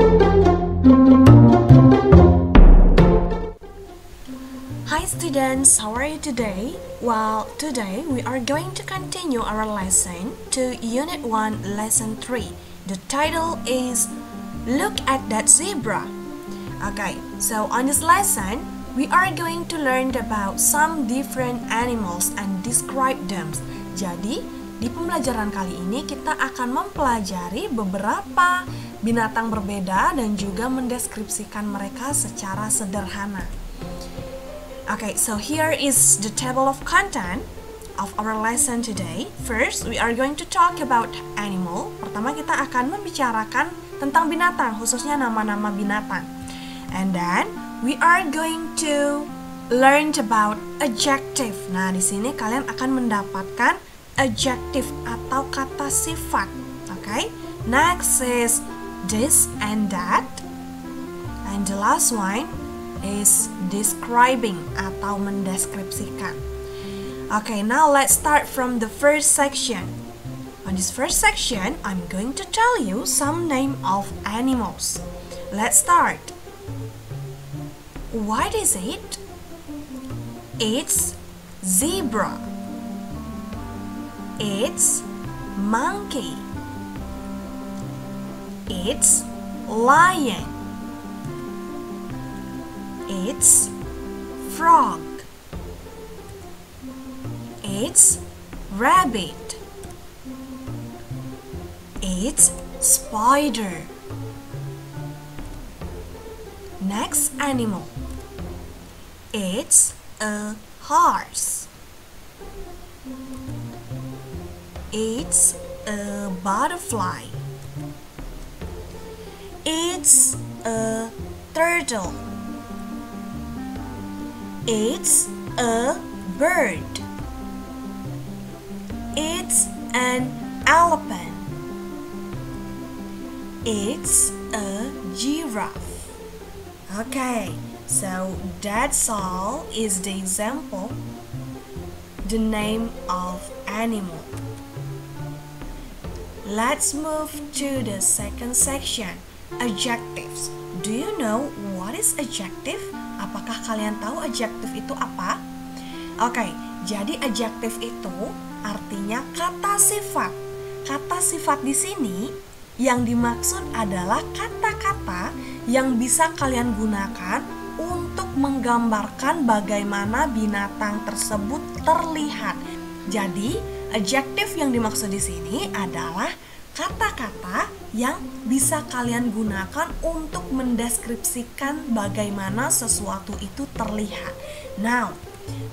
Hi students, how are you today? Well, today we are going to continue our lesson to Unit 1, Lesson 3. The title is Look at That Zebra. Okay, so on this lesson, we are going to learn about some different animals and describe them. Jadi, di pembelajaran kali ini kita akan mempelajari beberapa binatang berbeda dan juga mendeskripsikan mereka secara sederhana. Okay, so here is the table of content of our lesson today. First, we are going to talk about animal. Pertama, kita akan membicarakan tentang binatang, khususnya nama-nama binatang. And then, we are going to learn about adjective. Nah, di sini kalian akan mendapatkan adjective atau kata sifat. Okay? Next is this and that. And the last one is describing atau mendeskripsikan. Okay, now let's start from the first section. On this first section, I'm going to tell you some name of animals. Let's start. What is it? It's zebra. It's monkey. It's lion. It's frog. It's rabbit. It's spider. Next animal. It's a horse. It's a butterfly. It's a turtle. It's a bird. It's an elephant. It's a giraffe. Okay, so that's all is the example, the name of animal. Let's move to the second section, adjectives. Do you know what is adjective? Apakah kalian tahu adjektif itu apa? Oke, jadi adjektif itu artinya kata sifat. Kata sifat di sini yang dimaksud adalah kata-kata yang bisa kalian gunakan untuk menggambarkan bagaimana binatang tersebut terlihat. Jadi, adjektif yang dimaksud di sini adalah kata-kata yang bisa kalian gunakan untuk mendeskripsikan bagaimana sesuatu itu terlihat. Now,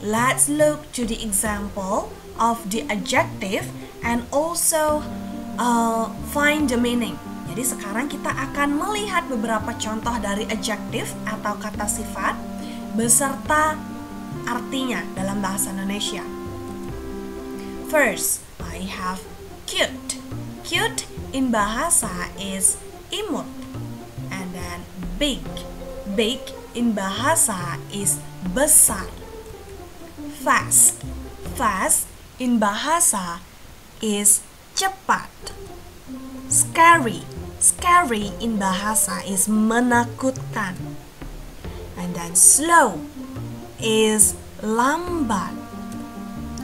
let's look to the example of the adjective and also find the meaning. Jadi sekarang kita akan melihat beberapa contoh dari adjective atau kata sifat beserta artinya dalam bahasa Indonesia. First, I have cute. Cute in bahasa is imut. And then big. Big in bahasa is besar. Fast. Fast in bahasa is cepat. Scary. Scary in bahasa is menakutkan. And then slow is lambat.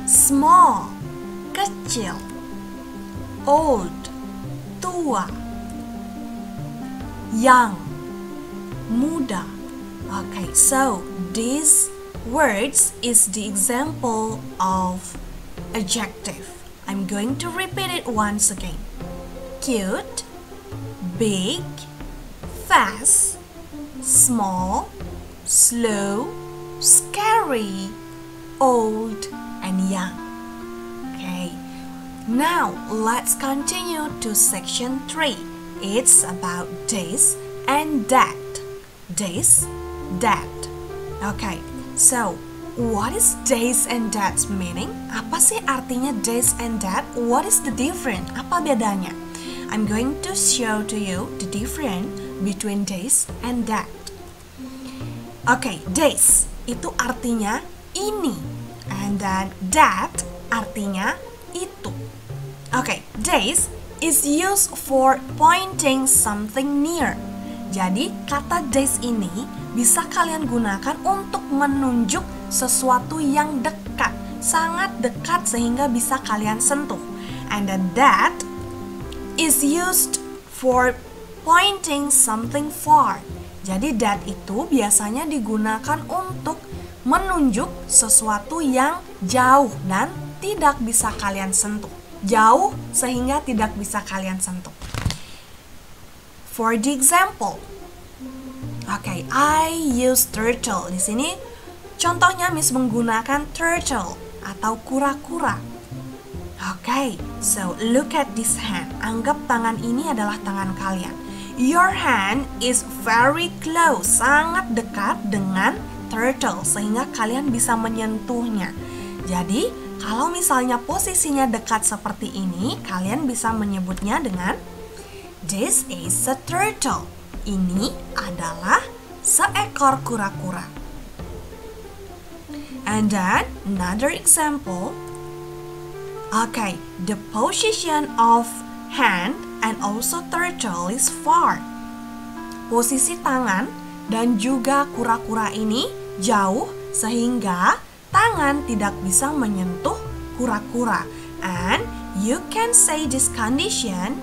Small, kecil. Old, tua. Young, muda. Okay, so these words is the example of adjective. I'm going to repeat it once again. Cute, big, fast, small, slow, scary, old, and young. Okay. Now, let's continue to section 3. It's about this and that. This, that. Okay, so what is this and that's meaning? Apa sih artinya this and that? What is the difference? Apa bedanya? I'm going to show to you the difference between this and that. Okay, this itu artinya ini, and then that artinya itu. Okay, this is used for pointing something near. Jadi kata this ini bisa kalian gunakan untuk menunjuk sesuatu yang dekat, sangat dekat sehingga bisa kalian sentuh. And then that is used for pointing something far. Jadi that itu biasanya digunakan untuk menunjuk sesuatu yang jauh dan tidak bisa kalian sentuh. Jauh sehingga tidak bisa kalian sentuh. For the example, okay, I use turtle. Di sini contohnya Miss menggunakan turtle atau kura-kura. Okay, so look at this hand. Anggap tangan ini adalah tangan kalian. Your hand is very close, sangat dekat dengan turtle sehingga kalian bisa menyentuhnya. Jadi, kalau misalnya posisinya dekat seperti ini, kalian bisa menyebutnya dengan this is a turtle. Ini adalah seekor kura-kura. And then another example. Okay, the position of hand and also turtle is far. Posisi tangan dan juga kura-kura ini jauh sehingga tangan tidak bisa menyentuh kura-kura. And you can say this condition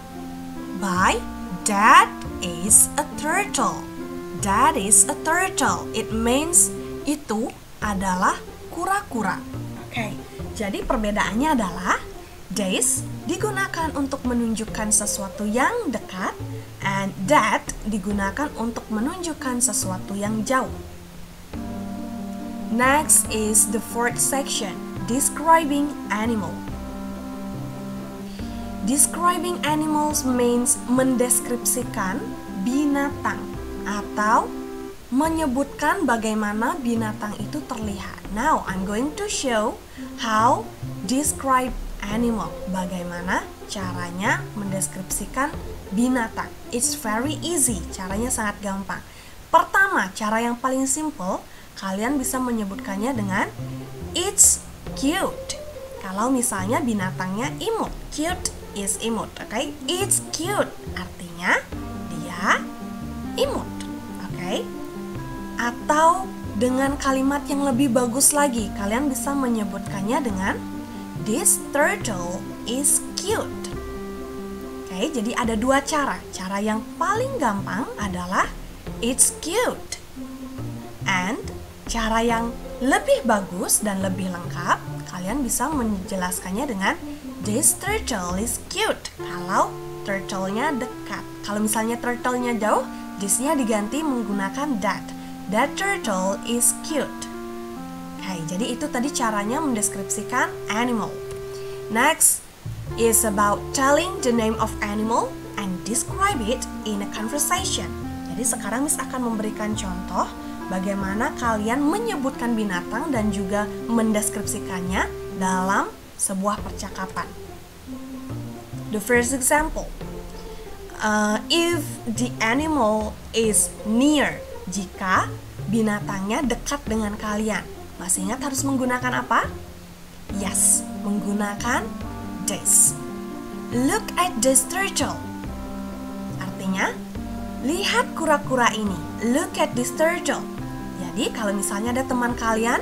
by that is a turtle. That is a turtle. It means itu adalah kura-kura. Oke, jadi perbedaannya adalah this digunakan untuk menunjukkan sesuatu yang dekat, and that digunakan untuk menunjukkan sesuatu yang jauh. Next is the fourth section, describing animal. Describing animals means mendeskripsikan binatang atau menyebutkan bagaimana binatang itu terlihat. Now, I'm going to show how describe animal. Bagaimana caranya mendeskripsikan binatang. It's very easy, caranya sangat gampang. Pertama, cara yang paling simple, kalian bisa menyebutkannya dengan it's cute. Kalau misalnya binatangnya imut, cute is imut, okay? It's cute, artinya dia imut, okay? Atau dengan kalimat yang lebih bagus lagi, kalian bisa menyebutkannya dengan this turtle is cute. Oke, jadi ada dua cara. Cara yang paling gampang adalah it's cute. And cara yang lebih bagus dan lebih lengkap, kalian bisa menjelaskannya dengan this turtle is cute. Kalau turtle-nya dekat. Kalau misalnya turtle-nya jauh, this-nya diganti menggunakan that. That turtle is cute. Oke, jadi itu tadi caranya mendeskripsikan animal. Next is about telling the name of animal and describe it in a conversation. Jadi sekarang Miss akan memberikan contoh bagaimana kalian menyebutkan binatang dan juga mendeskripsikannya dalam sebuah percakapan. The first example, if the animal is near, jika binatangnya dekat dengan kalian. Masih ingat harus menggunakan apa? Yes, menggunakan this. Look at this turtle. Artinya, lihat kura-kura ini. Look at this turtle. Jadi kalau misalnya ada teman kalian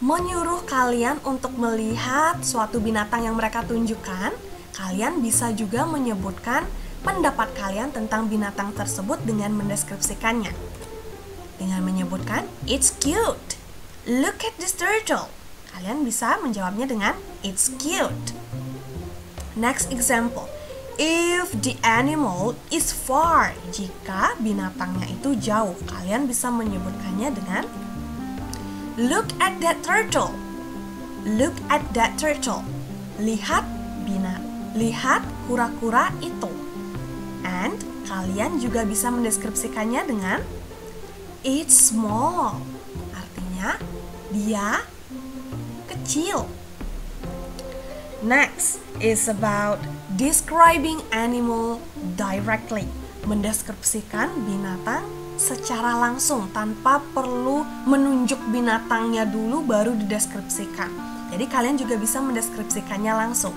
menyuruh kalian untuk melihat suatu binatang yang mereka tunjukkan, kalian bisa juga menyebutkan pendapat kalian tentang binatang tersebut dengan mendeskripsikannya. Dengan menyebutkan, it's cute. Look at this turtle. Kalian bisa menjawabnya dengan it's cute. Next example, if the animal is far, jika binatangnya itu jauh, kalian bisa menyebutkannya dengan look at that turtle. Look at that turtle. Lihat kura-kura itu. And kalian juga bisa mendeskripsikannya dengan it's small. Artinya dia kecil. Next is about describing animal directly. Mendeskripsikan binatang secara langsung tanpa perlu menunjuk binatangnya dulu baru dideskripsikan. Jadi kalian juga bisa mendeskripsikannya langsung,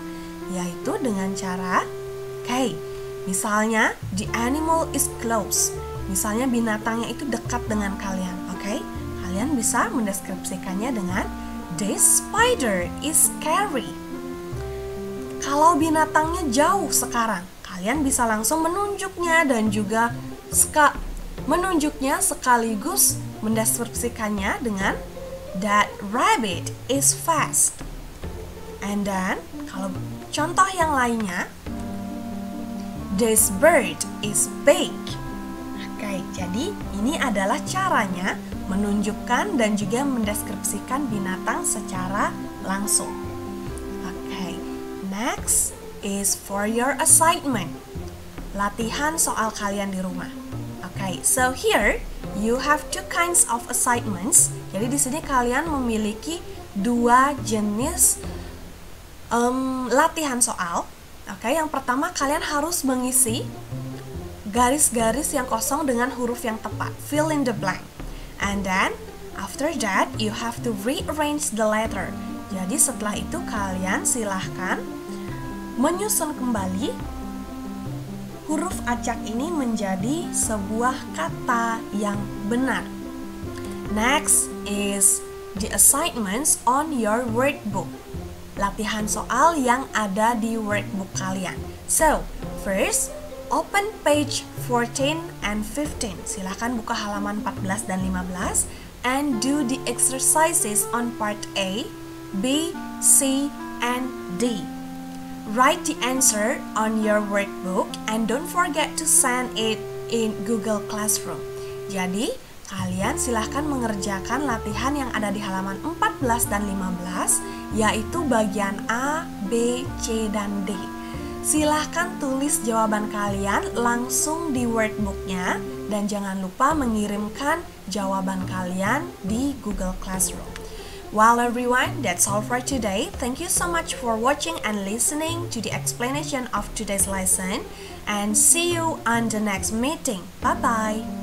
yaitu dengan cara misalnya the animal is close. Misalnya binatangnya itu dekat dengan kalian, oke? Kalian bisa mendeskripsikannya dengan this spider is scary. Kalau binatangnya jauh sekarang, kalian bisa langsung menunjuknya dan juga menunjuknya sekaligus mendeskripsikannya dengan that rabbit is fast. And then, kalau contoh yang lainnya, this bird is big. Oke, jadi ini adalah caranya menunjukkan dan juga mendeskripsikan binatang secara langsung. Oke, next is for your assignment. Latihan soal kalian di rumah. Okay, so here you have two kinds of assignments. Jadi di sini kalian memiliki dua jenis latihan soal. Oke, yang pertama kalian harus mengisi garis-garis yang kosong dengan huruf yang tepat. Fill in the blank. And then after that you have to rearrange the letter. Jadi setelah itu kalian silahkan menyusun kembali huruf acak ini menjadi sebuah kata yang benar. Next is the assignments on your workbook. Latihan soal yang ada di workbook kalian. So, first, open page 14 and 15. Silahkan buka halaman 14 dan 15 and do the exercises on part A, B, C, and D. Write the answer on your workbook and don't forget to send it in Google Classroom. Jadi, kalian silahkan mengerjakan latihan yang ada di halaman 14 dan 15, yaitu bagian A, B, C, dan D. Silahkan tulis jawaban kalian langsung di workbooknya dan jangan lupa mengirimkan jawaban kalian di Google Classroom. Well everyone, that's all for today. Thank you so much for watching and listening to the explanation of today's lesson, and see you on the next meeting. Bye-bye.